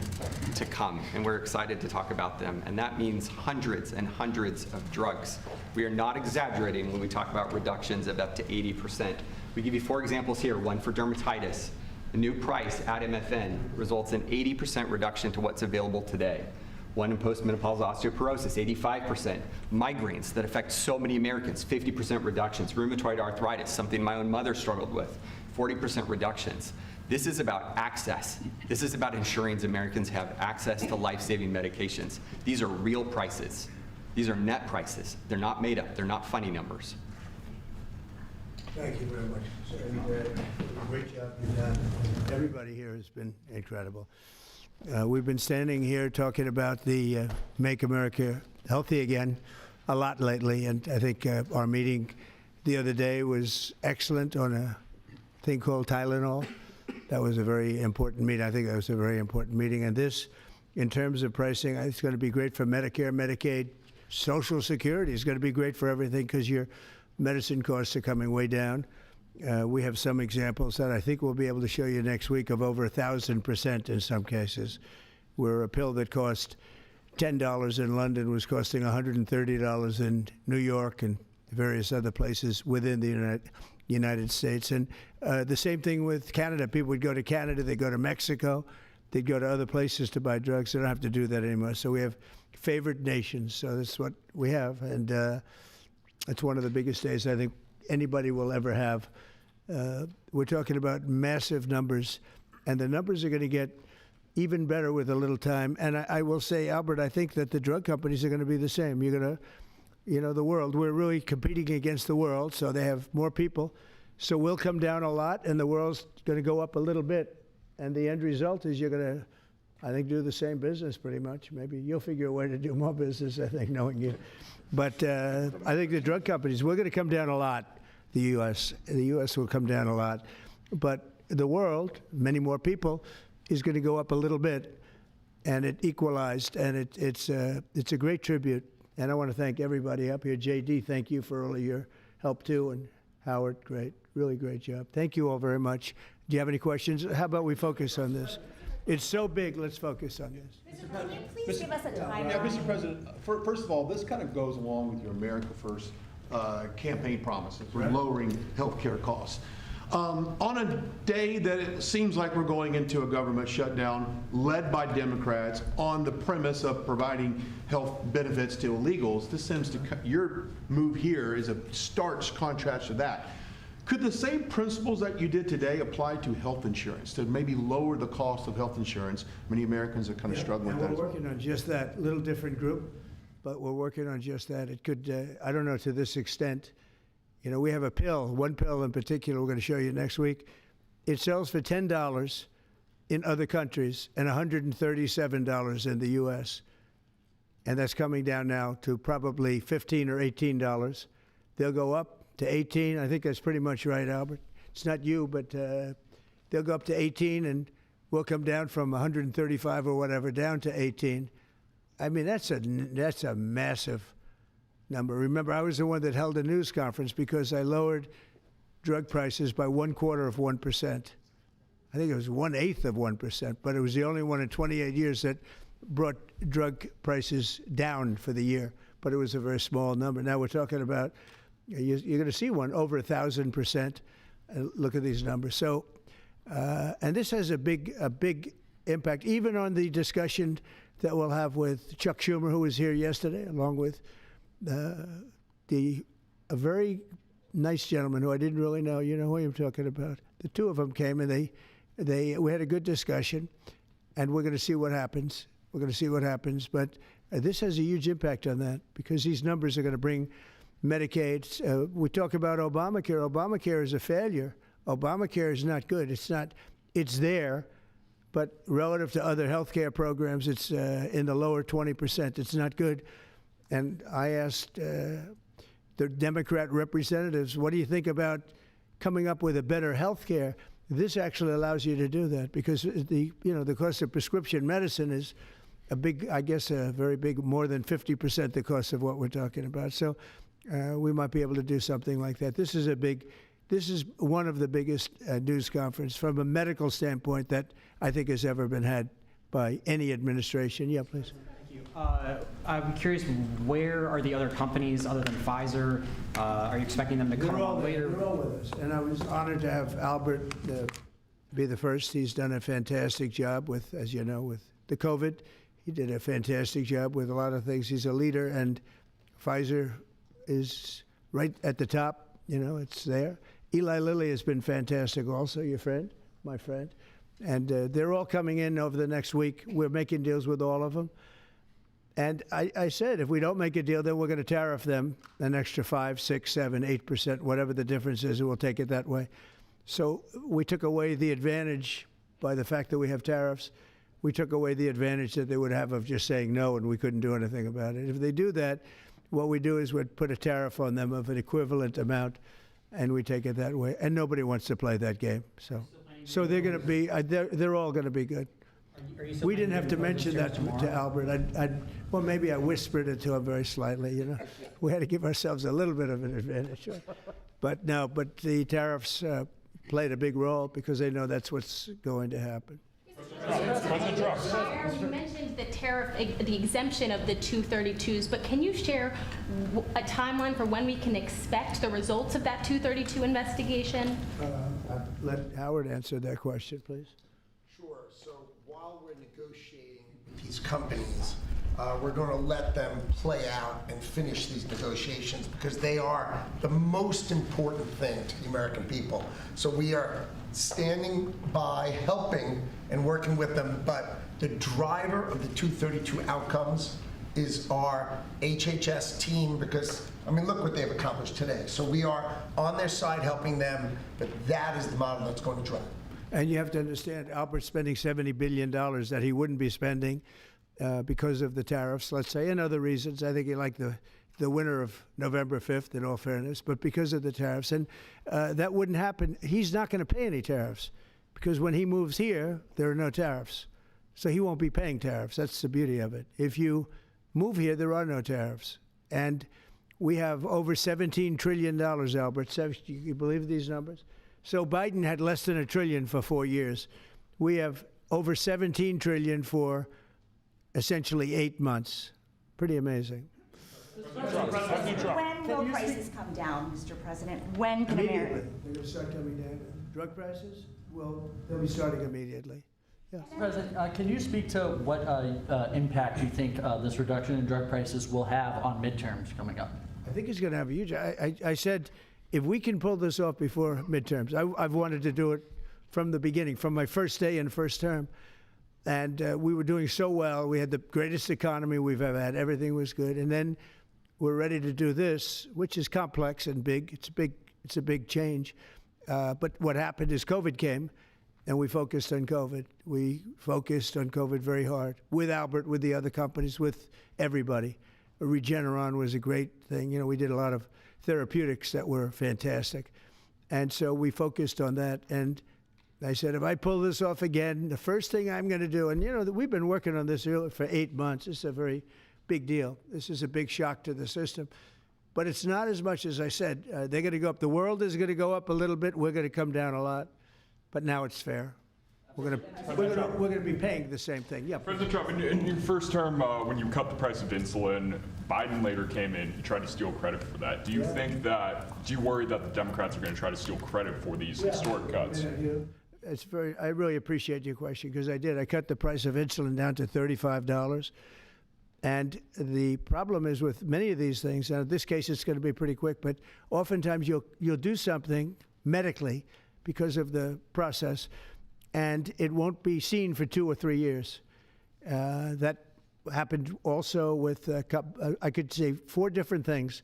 to come, and we're excited to talk about them. And that means hundreds and hundreds of drugs. We are not exaggerating when we talk about reductions of up to 80%. We give you 4 examples here, one for dermatitis. The new price at MFN results in 80% reduction to what's available today. One in postmenopausal osteoporosis, 85%. Migraines that affect so many Americans, 50% reductions. Rheumatoid arthritis, something my own mother struggled with, 40% reductions. This is about access. This is about ensuring Americans have access to life-saving medications. These are real prices. These are net prices. They're not made up. They're not funny numbers. Thank you very much, sir. Great job you've done. Everybody here has been incredible. We've been standing here talking about the Make America Healthy Again a lot lately, and I think our meeting the other day was excellent on a thing called Tylenol. That was a very important meeting. I think that was a very important meeting. And this, in terms of pricing, it's going to be great for Medicare, Medicaid, Social Security. It's going to be great for everything because your medicine costs are coming way down. We have some examples that I think we'll be able to show you next week of over 1,000% in some cases, where a pill that cost $10 in London was costing $130 in New York and various other places within the United States. And the same thing with Canada. People would go to Canada, they'd go to Mexico, they'd go to other places to buy drugs. They don't have to do that anymore. So we have favored nations. So that's what we have. And it's one of the biggest days I think anybody will ever have. We're talking about massive numbers, and the numbers are going to get even better with a little time. And I will say, Albert, I think that the drug companies are going to be the same. You're going to, you know, the world, we're really competing against the world, so they have more people. So we'll come down a lot, and the world's going to go up a little bit. And the end result is you're going to, I think, do the same business pretty much. Maybe you'll figure a way to do more business, I think, knowing you. But I think the drug companies, we're going to come down a lot, the U.S. The U.S. will come down a lot. But the world, many more people, is going to go up a little bit. And it equalized, and it's a great tribute. And I want to thank everybody up here. J.D., thank you for all of your help, too. And Howard, great, really great job. Thank you all very much. Do you have any questions? How about we focus on this? It's so big, let's focus on this. Mr. President, can you please give us a timeline? Yeah, Mr. President, first of all, this kind of goes along with your America First campaign promises for lowering health care costs. On a day that it seems like we're going into a government shutdown led by Democrats on the premise of providing health benefits to illegals, this seems to, your move here is a stark contrast to that. Could the same principles that you did today apply to health insurance, to maybe lower the cost of health insurance? Many Americans are kind of struggling with that. We're working on just that, little different group, but we're working on just that. It could, I don't know to this extent. You know, we have a pill, one pill in particular we're going to show you next week. It sells for $10 in other countries and $137 in the U.S. And that's coming down now to probably $15 or $18. They'll go up to 18. I think that's pretty much right, Albert. It's not you, but they'll go up to 18, and we'll come down from 135 or whatever down to 18. I mean, that's a massive number. Remember, I was the one that held a news conference because I lowered drug prices by 1/4%. I think it was 1/8 of 1%, but it was the only one in 28 years that brought drug prices down for the year. But it was a very small number. Now we're talking about, you're going to see one over 1,000%. Look at these numbers. So, and this has a big impact, even on the discussion that we'll have with Chuck Schumer, who was here yesterday, along with a very nice gentleman who I didn't really know. You know who I'm talking about. The two of them came, and we had a good discussion, and we're going to see what happens. We're going to see what happens. But this has a huge impact on that because these numbers are going to bring Medicaid. We talk about Obamacare. Obamacare is a failure. Obamacare is not good. It's there, but relative to other health care programs, it's in the lower 20%. It's not good. And I asked the Democrat representatives, what do you think about coming up with a better health care? This actually allows you to do that because the cost of prescription medicine is a big, I guess, a very big, more than 50% the cost of what we're talking about. So we might be able to do something like that. This is one of the biggest news conference from a medical standpoint that I think has ever been had by any administration. Yeah, please. Thank you. I'm curious, where are the other companies other than Pfizer? Are you expecting them to come on later? They're all with us. And I was honored to have Albert be the first. He's done a fantastic job with, as you know, with the COVID. He did a fantastic job with a lot of things. He's a leader, and Pfizer is right at the top. You know, it's there. Eli Lilly has been fantastic also, your friend, my friend. And they're all coming in over the next week. We're making deals with all of them. And I said, if we don't make a deal, then we're going to tariff them an extra 5, 6, 7, 8%, whatever the difference is, and we'll take it that way. So we took away the advantage by the fact that we have tariffs. We took away the advantage that they would have of just saying no, and we couldn't do anything about it. If they do that, what we do is we'd put a tariff on them of an equivalent amount, and we take it that way. And nobody wants to play that game. So they're going to be, they're all going to be good. We didn't have to mention that to Albert. Well, maybe I whispered it to him very slightly, you know. We had to give ourselves a little bit of an advantage. But no, but the tariffs played a big role because they know that's what's going to happen. President Trump. You mentioned the tariff, the exemption of the 232s, but can you share a timeline for when we can expect the results of that 232 investigation? Let Howard answer that question, please. Sure. So while we're negotiating with these companies, we're going to let them play out and finish these negotiations because they are the most important thing to the American people. So we are standing by, helping, and working with them. But the driver of the 232 outcomes is our HHS team because, I mean, look what they've accomplished today. So we are on their side helping them, but that is the model that's going to drive. And you have to understand, Albert's spending $70 billion that he wouldn't be spending because of the tariffs, let's say, and other reasons. I think he liked the winner of November 5th, in all fairness, but because of the tariffs. And that wouldn't happen. He's not going to pay any tariffs because when he moves here, there are no tariffs. So he won't be paying tariffs. That's the beauty of it. If you move here, there are no tariffs. And we have over $17 trillion, Albert. You believe these numbers? So Biden had less than $1 trillion for 4 years. We have over $17 trillion for essentially 8 months. Pretty amazing. When will prices come down, Mr. President? When can Immediately. America? They're going to start coming down. Drug prices? Well, they'll be starting immediately. Yeah. President, can you speak to what impact you think this reduction in drug prices will have on midterms coming up? I think it's going to have a huge. I said, if we can pull this off before midterms, I've wanted to do it from the beginning, from my first day in first term. And we were doing so well. We had the greatest economy we've ever had. Everything was good. And then we're ready to do this, which is complex and big. It's a big change. But what happened is COVID came, and we focused on COVID. We focused on COVID very hard with Albert, with the other companies, with everybody. Regeneron was a great thing. You know, we did a lot of therapeutics that were fantastic. And so we focused on that. And I said, if I pull this off again, the first thing I'm going to do, and you know, we've been working on this for 8 months. It's a very big deal. This is a big shock to the system. But it's not as much as I said. They're going to go up. The world is going to go up a little bit. We're going to come down a lot. But now it's fair. We're going to be paying the same thing. Yeah. President Trump, in your first term, when you cut the price of insulin, Biden later came in and tried to steal credit for that. Do you worry that the Democrats are going to try to steal credit for these historic cuts? I really appreciate your question because I did. I cut the price of insulin down to $35. And the problem is with many of these things, and in this case it's going to be pretty quick, but oftentimes you'll do something medically because of the process, and it won't be seen for 2 or 3 years. That happened also with, I could say 4 different things,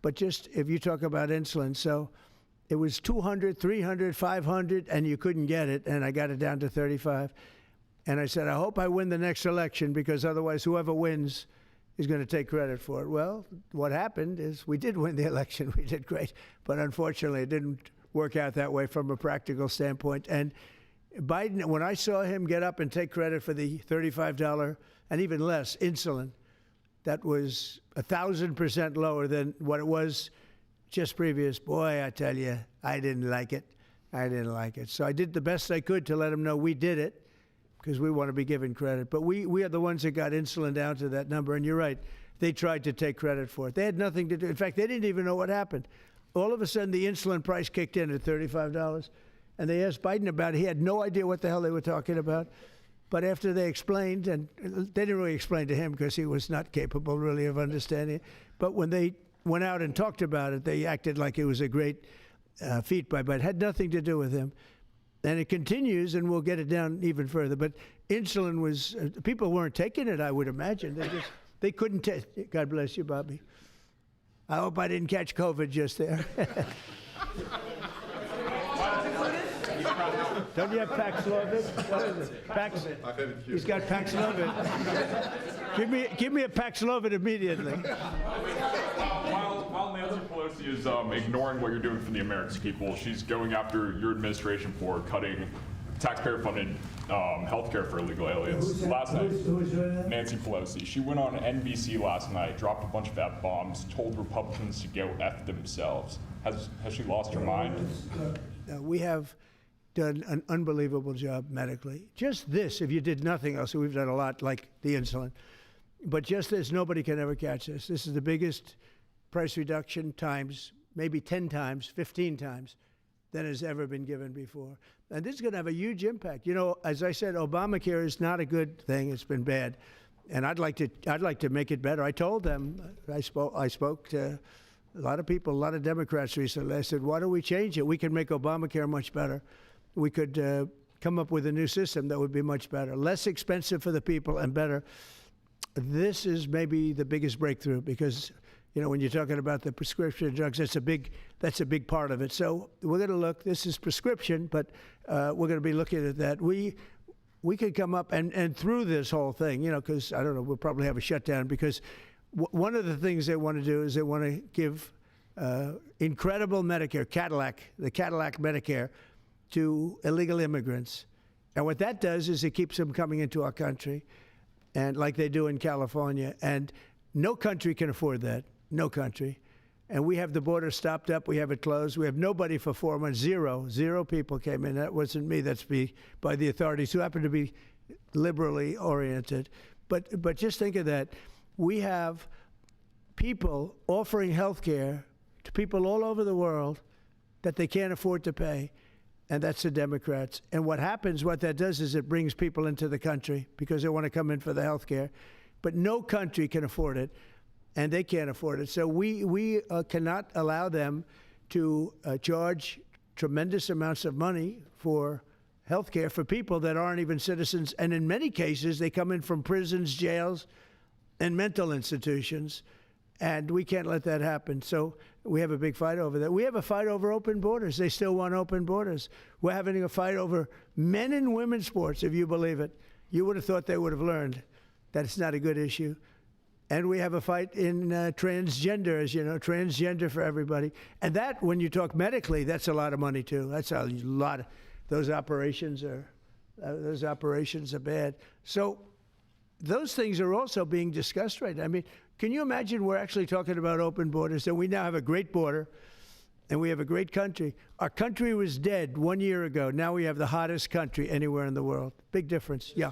but just if you talk about insulin, so it was 200, 300, 500, and you couldn't get it, and I got it down to 35. And I said, I hope I win the next election because otherwise whoever wins is going to take credit for it. Well, what happened is we did win the election. We did great. But unfortunately, it didn't work out that way from a practical standpoint. And Biden, when I saw him get up and take credit for the $35 and even less insulin, that was 1,000% lower than what it was just previous. Boy, I tell you, I didn't like it. I didn't like it. So I did the best I could to let them know we did it, because we want to be given credit. But we are the ones that got insulin down to that number. And you're right, they tried to take credit for it. They had nothing to do. In fact, they didn't even know what happened. All of a sudden, the insulin price kicked in at $35. And they asked Biden about it. He had no idea what the hell they were talking about. But after they explained, and they didn't really explain to him because he was not capable really of understanding it. But when they went out and talked about it, they acted like it was a great feat by Biden. It had nothing to do with him. And it continues, and we'll get it down even further. But insulin was, people weren't taking it, I would imagine. They couldn't take it. God bless you, Bobby. I hope I didn't catch COVID just there. Don't you have Paxlovid? What is it? Pax? He's got Paxlovid. Give me a Paxlovid immediately. While Nancy Pelosi is ignoring what you're doing for the American people, she's going after your administration for cutting taxpayer-funded healthcare for illegal aliens. Last night, Nancy Pelosi, she went on NBC last night, dropped a bunch of F-bombs, told Republicans to go F themselves. Has she lost her mind? We have done an unbelievable job medically. Just this, if you did nothing else, we've done a lot like the insulin, but just this, nobody can ever catch this. This is the biggest price reduction times, maybe 10 times, 15 times than has ever been given before. And this is going to have a huge impact. You know, as I said, Obamacare is not a good thing. It's been bad. And I'd like to make it better. I told them, I spoke to a lot of people, a lot of Democrats recently. I said, why don't we change it? We can make Obamacare much better. We could come up with a new system that would be much better, less expensive for the people and better. This is maybe the biggest breakthrough because, you know, when you're talking about the prescription drugs, that's a big part of it. So we're going to look. This is prescription, but we're going to be looking at that. We could come up and through this whole thing, you know, because I don't know, we'll probably have a shutdown because one of the things they want to do is they want to give incredible Medicare, the Cadillac Medicare, to illegal immigrants. And what that does is it keeps them coming into our country, and like they do in California. And no country can afford that, no country. And we have the border stopped up, we have it closed, we have nobody for 4 months, zero people came in. That wasn't me, that's by the authorities who happen to be liberally oriented. But just think of that. We have people offering health care to people all over the world that they can't afford to pay. And that's the Democrats. And what that does is it brings people into the country because they want to come in for the health care. But no country can afford it, and they can't afford it. So we cannot allow them to charge tremendous amounts of money for health care for people that aren't even citizens. And in many cases, they come in from prisons, jails, and mental institutions. And we can't let that happen. So we have a big fight over that. We have a fight over open borders. They still want open borders. We're having a fight over men and women's sports, if you believe it. You would have thought they would have learned that it's not a good issue. And we have a fight in transgender, as you know, transgender for everybody. And that, when you talk medically, that's a lot of money too. That's a lot. Those operations are bad. So those things are also being discussed right now. I mean, can you imagine we're actually talking about open borders, and we now have a great border, and we have a great country. Our country was dead 1 year ago. Now we have the hottest country anywhere in the world. Big difference. Yeah.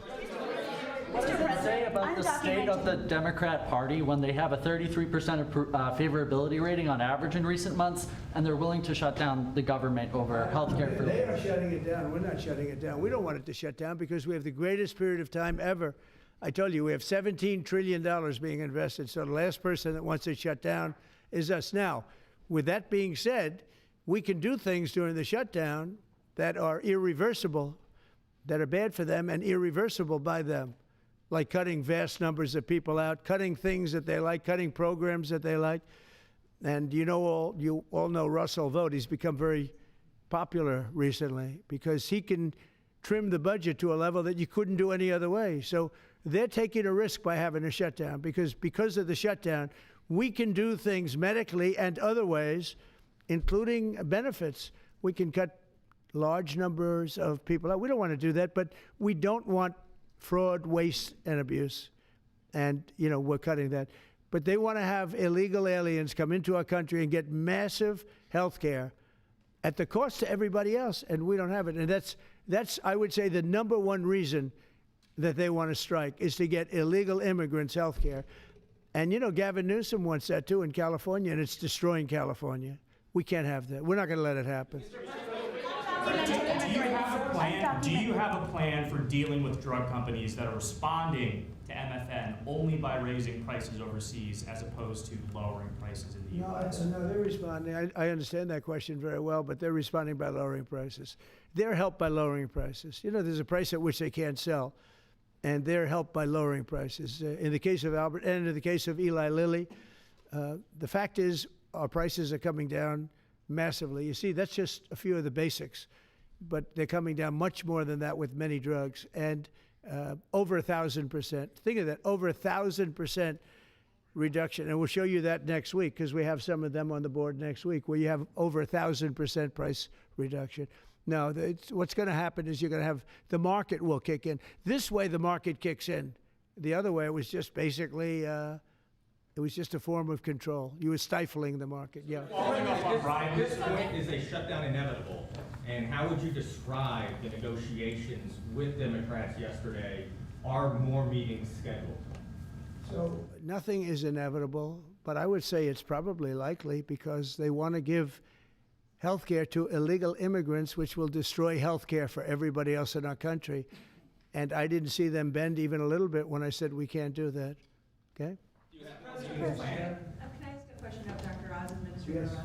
What does it say about the state of the Democrat Party when they have a 33% favorability rating on average in recent months, and they're willing to shut down the government over health care for They are shutting it down. We're not shutting it down. We don't want it to shut down because we have the greatest period of time ever. I told you, we have $17 trillion being invested, so the last person that wants it shut down is us. Now, with that being said, we can do things during the shutdown that are irreversible, that are bad for them and irreversible by them, like cutting vast numbers of people out, cutting things that they like, cutting programs that they like. And you all know Russell Vought. He's become very popular recently because he can trim the budget to a level that you couldn't do any other way. So they're taking a risk by having a shutdown because of the shutdown, we can do things medically and other ways, including benefits. We can cut large numbers of people out. We don't want to do that, but we don't want fraud, waste, and abuse. and, you know, we're cutting that. But they want to have illegal aliens come into our country and get massive health care at the cost to everybody else, and we don't have it. And that's I would say, the number one reason that they want to strike is to get illegal immigrants health care. And, you know, Gavin Newsom wants that, too, in California, and it's destroying California. We can't have that. We're not going to let it happen. Do you have a plan for dealing with drug companies that are responding to MFN only by raising prices overseas as opposed to lowering prices in the U.S.? No, they're responding. I understand that question very well, but they're responding by lowering prices. They're helped by lowering prices. You know, there's a price at which they can't sell, and they're helped by lowering prices. In the case of Albert and in the case of Eli Lilly, the fact is our prices are coming down massively. You see, that's just a few of the basics, but they're coming down much more than that with many drugs, and over 1,000%. Think of that, over 1,000% reduction. And we'll show you that next week, because we have some of them on the board next week, where you have over 1,000% price reduction. No, what's going to happen is you're going to have the market will kick in. This way, the market kicks in. The other way, it was just basically, it was just a form of control. You were stifling the market. Yeah. At this point, is a shutdown inevitable? And how would you describe the negotiations with Democrats yesterday? Are more meetings scheduled? So nothing is inevitable, but I would say it's probably likely, because they want to give health care to illegal immigrants, which will destroy health care for everybody else in our country. And I didn't see them bend even a little bit when I said we can't do that. Okay? Can I ask a question of Dr. Oz, Administrator Oz?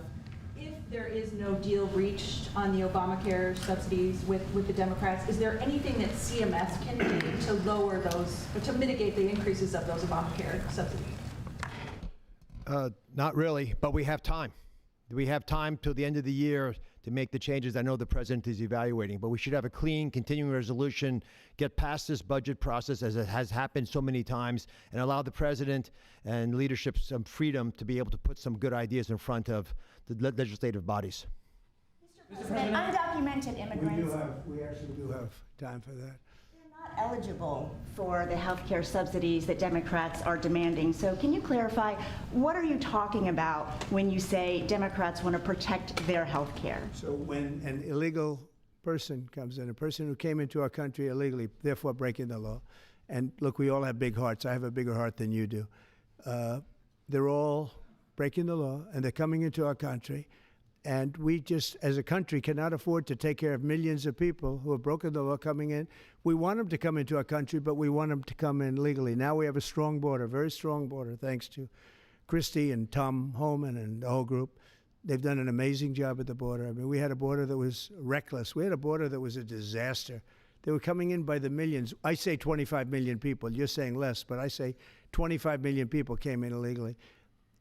If there is no deal reached on the Obamacare subsidies with the Democrats, is there anything that CMS can do to lower those, or to mitigate the increases of those Obamacare subsidies? Not really, but we have time. We have time till the end of the year to make the changes I know the president is evaluating, but we should have a clean, continuing resolution, get past this budget process, as it has happened so many times, and allow the president and leadership some freedom to be able to put some good ideas in front of the legislative bodies. Mr. President, undocumented immigrants. We actually do have time for that. Not eligible for the health care subsidies that Democrats are demanding. So can you clarify, what are you talking about when you say Democrats want to protect their health care? So when an illegal person comes in, a person who came into our country illegally, therefore breaking the law, and look, we all have big hearts. I have a bigger heart than you do. They're all breaking the law, and they're coming into our country. And we just, as a country, cannot afford to take care of millions of people who have broken the law coming in. We want them to come into our country, but we want them to come in legally. Now we have a strong border, very strong border, thanks to Christie and Tom Homan and the whole group. They've done an amazing job at the border. I mean, we had a border that was reckless. We had a border that was a disaster. They were coming in by the millions. I say 25 million people. You're saying less, but I say 25 million people came in illegally.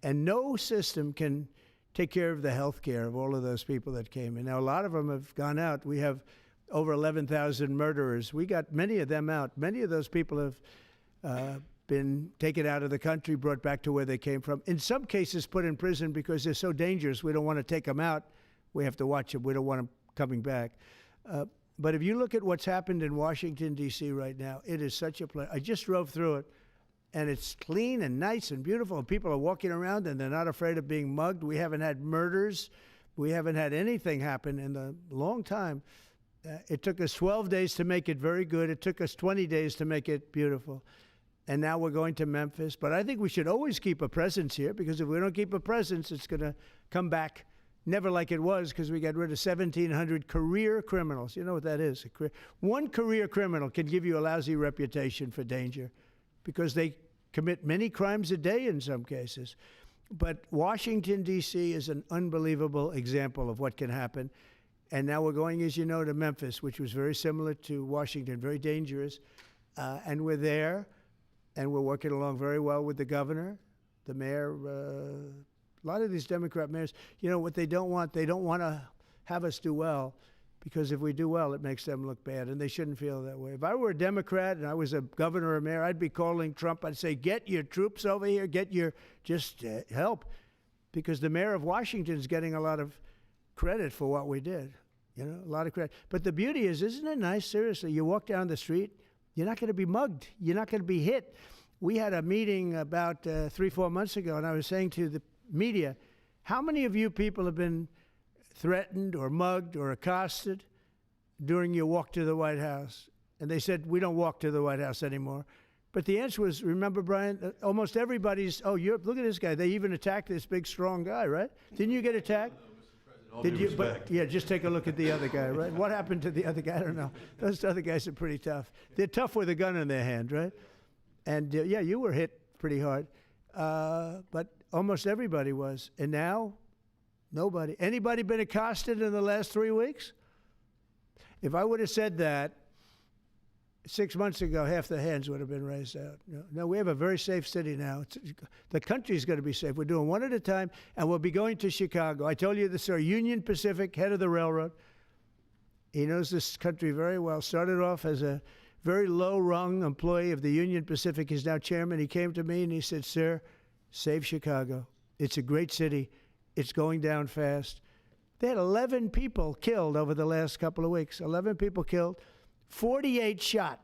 And no system can take care of the health care of all of those people that came in. Now, a lot of them have gone out. We have over 11,000 murderers. We got many of them out. Many of those people have been taken out of the country, brought back to where they came from. In some cases, put in prison because they're so dangerous. We don't want to take them out. We have to watch them. We don't want them coming back. But if you look at what's happened in Washington, D.C. right now, it is such a place. I just drove through it. And it's clean and nice and beautiful, and people are walking around and they're not afraid of being mugged. We haven't had murders. We haven't had anything happen in a long time. It took us 12 days to make it very good. It took us 20 days to make it beautiful. And now we're going to Memphis. But I think we should always keep a presence here, because if we don't keep a presence, it's going to come back never like it was, because we got rid of 1,700 career criminals. You know what that is? One career criminal can give you a lousy reputation for danger, because they commit many crimes a day in some cases. But Washington, D.C. is an unbelievable example of what can happen. And now we're going, as you know, to Memphis, which was very similar to Washington, very dangerous. And we're there, and we're working along very well with the governor, the mayor. A lot of these Democrat mayors, you know what they don't want to have us do well, because if we do well, it makes them look bad, and they shouldn't feel that way. If I were a Democrat and I was a governor or mayor, I'd be calling Trump. I'd say, get your troops over here, just help, because the mayor of Washington is getting a lot of credit for what we did, you know, a lot of credit. But the beauty is, isn't it nice, seriously, you walk down the street, you're not going to be mugged, you're not going to be hit. we had a meeting about 3-4 months ago, and I was saying to the media, how many of you people have been threatened or mugged or accosted during your walk to the White House? And they said, we don't walk to the White House anymore. But the answer was, remember, Brian, almost everybody's, oh, look at this guy. They even attacked this big, strong guy, right? Didn't you get attacked? Did you? But, yeah, just take a look at the other guy, right? What happened to the other guy? I don't know. Those other guys are pretty tough. They're tough with a gun in their hand, right? And, yeah, you were hit pretty hard. But almost everybody was. And now, nobody. Anybody been accosted in the last 3 weeks? If I would have said that 6 months ago, half the hands would have been raised out. No, we have a very safe city now. The country's going to be safe. We're doing one at a time, and we'll be going to Chicago. I told you this, our Union Pacific, head of the railroad. He knows this country very well. Started off as a very low-rung employee of the Union Pacific. He's now chairman. He came to me and he said, sir, save Chicago. It's a great city. It's going down fast. They had 11 people killed over the last couple of weeks. 11 people killed. 48 shot.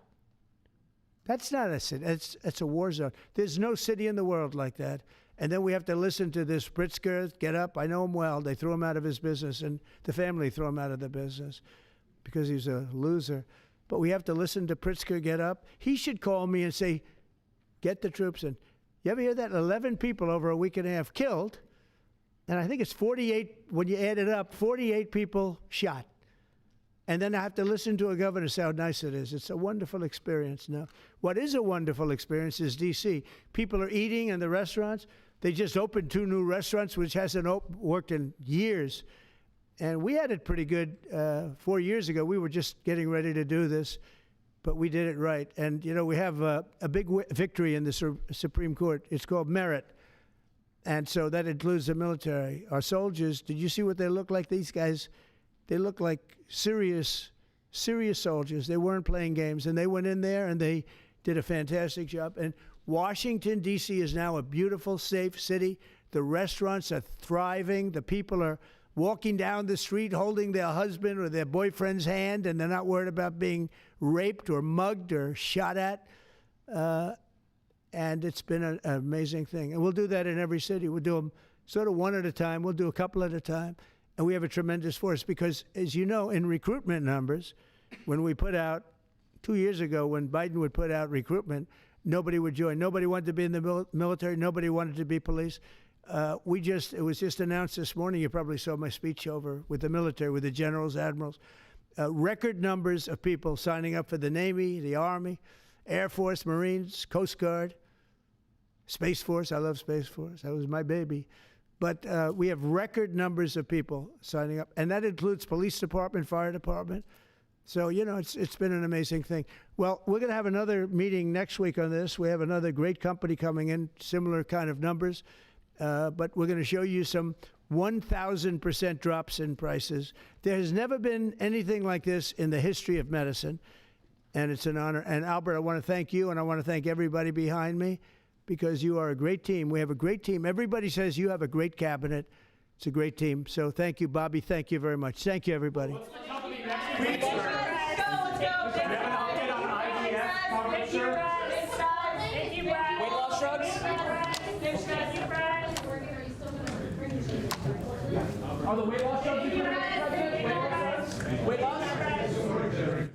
That's not a city. It's a war zone. There's no city in the world like that. And then we have to listen to this Pritzker get up. I know him well. They threw him out of his business, and the family threw him out of the business because he's a loser. But we have to listen to Pritzker get up. He should call me and say, get the troops in. You ever hear that? 11 people over a week and a half killed. And I think it's 48, when you add it up, 48 people shot. And then I have to listen to a governor say how nice it is. It's a wonderful experience. Now, what is a wonderful experience is D.C. People are eating in the restaurants. They just opened 2 new restaurants, which hasn't worked in years. And we had it pretty good 4 years ago. We were just getting ready to do this, but we did it right. And, you know, we have a big victory in the Supreme Court. It's called merit. And so that includes the military. Our soldiers, did you see what they look like? These guys, they look like serious soldiers. They weren't playing games. And they went in there and they did a fantastic job. And Washington, D.C. is now a beautiful, safe city. The restaurants are thriving. The people are walking down the street holding their husband or their boyfriend's hand, and they're not worried about being raped or mugged or shot at. And it's been an amazing thing. And we'll do that in every city. We'll do them sort of one at a time. We'll do a couple at a time. And we have a tremendous force because, as you know, in recruitment numbers, when we put out, 2 years ago, when Biden would put out recruitment, nobody would join. Nobody wanted to be in the military. Nobody wanted to be police. It was just announced this morning. You probably saw my speech over with the military, with the generals, admirals. Record numbers of people signing up for the Navy, the Army, Air Force, Marines, Coast Guard, Space Force. I love Space Force. That was my baby. But we have record numbers of people signing up, and that includes police department, fire department. So, you know, it's been an amazing thing. Well, we're going to have another meeting next week on this. We have another great company coming in, similar kind of numbers. But we're going to show you some 1,000% drops in prices. There has never been anything like this in the history of medicine, and it's an honor. And Albert, I want to thank you, and I want to thank everybody behind me, because you are a great team. We have a great team. Everybody says you have a great cabinet. It's a great team. So thank you, Bobby. Thank you very much. Thank you, everybody. What's the company next week? Let's go. We have an update on IVF coming, sir. Thank you, Brad. Weight loss drugs? Thank you, Brad. Are the weight loss drugs? Weight loss?